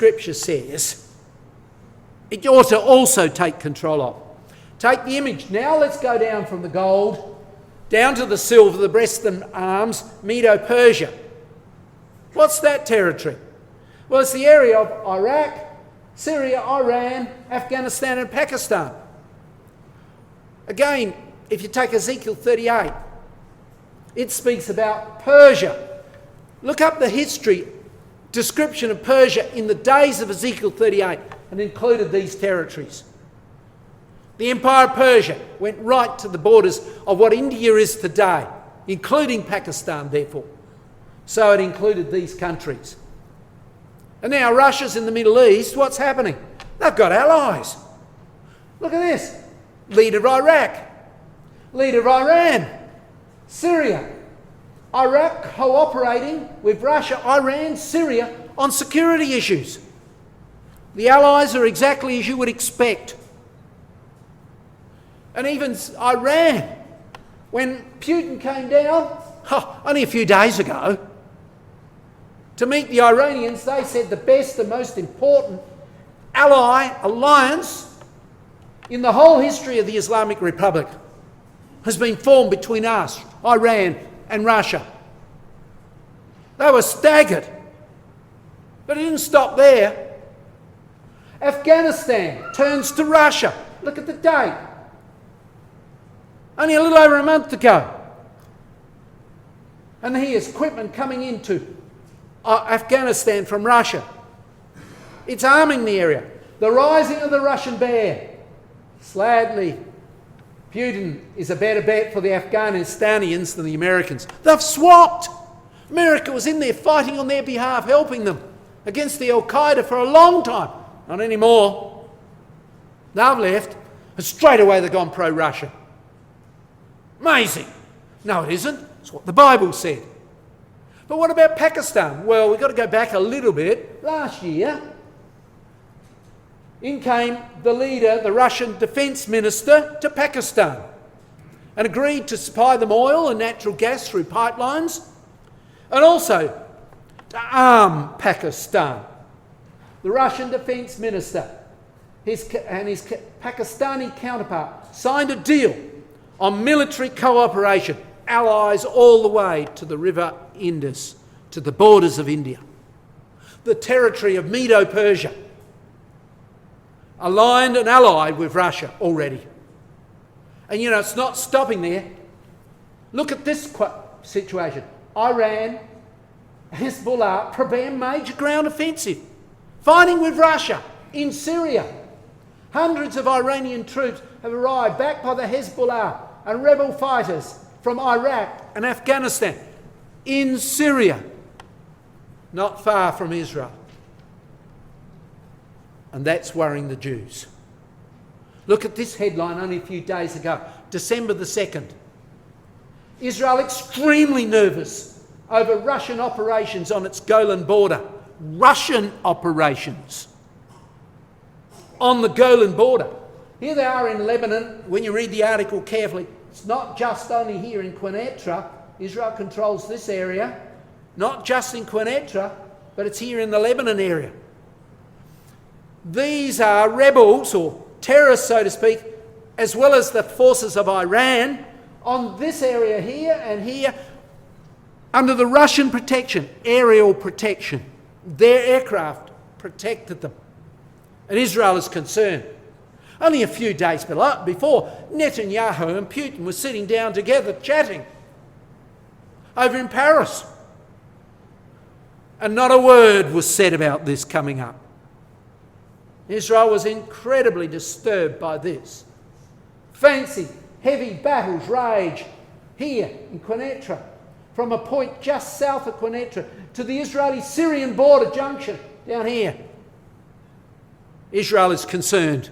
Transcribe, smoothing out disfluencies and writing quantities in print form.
Scripture says it ought to also take control of. Take the image. Now let's go down from the gold, down to the silver, the breast and arms, Medo-Persia. What's that territory? Well, it's the area of Iraq, Syria, Iran, Afghanistan and Pakistan. Again, if you take Ezekiel 38, it speaks about Persia. Look up the history description of Persia in the days of Ezekiel 38 and included these territories. The Empire of Persia went right to the borders of what India is today, including Pakistan, therefore. So it included these countries. And now Russia's in the Middle East. What's happening? They've got allies. Look at this. Leader of Iraq. Leader of Iran. Syria. Iraq cooperating with Russia, Iran, Syria on security issues. The allies are exactly as you would expect. And even Iran, when Putin came down, only a few days ago, to meet the Iranians, they said the best and most important alliance in the whole history of the Islamic Republic has been formed between us, Iran and Russia. They were staggered. But it didn't stop there. Afghanistan turns to Russia. Look at the date. Only a little over a month ago. And here's equipment coming into Afghanistan from Russia. It's arming the area. The rising of the Russian bear. Sadly, Putin is a better bet for the Afghanistanians than the Americans. They've swapped. America was in there fighting on their behalf, helping them against the Al-Qaeda for a long time. Not anymore. They've left, and straight away they've gone pro-Russia. Amazing. No, it isn't. It's what the Bible said. But what about Pakistan? Well, we've got to go back a little bit. Last year, in came the leader, the Russian defence minister, to Pakistan and agreed to supply them oil and natural gas through pipelines and also to arm Pakistan. The Russian defence minister and his Pakistani counterpart signed a deal on military cooperation, allies all the way to the river Indus, to the borders of India, the territory of Medo-Persia, aligned and allied with Russia already. And you know, it's not stopping there. Look at this situation. Iran, Hezbollah prepare major ground offensive, fighting with Russia in Syria. Hundreds of Iranian troops have arrived, backed by the Hezbollah and rebel fighters from Iraq and Afghanistan in Syria, not far from Israel. And that's worrying the Jews. Look at this headline only a few days ago, December the 2nd. Israel extremely nervous over Russian operations on its Golan border. Russian operations on the Golan border. Here they are in Lebanon. When you read the article carefully, it's not just only here in Quneitra. Israel controls this area. Not just in Quneitra, but it's here in the Lebanon area. These are rebels or terrorists, so to speak, as well as the forces of Iran on this area here and here under the Russian protection, aerial protection. Their aircraft protected them. And Israel is concerned. Only a few days before, Netanyahu and Putin were sitting down together chatting over in Paris. And not a word was said about this coming up. Israel was incredibly disturbed by this. Fancy, heavy battles rage here in Quneitra, from a point just south of Quneitra to the Israeli-Syrian border junction down here. Israel is concerned.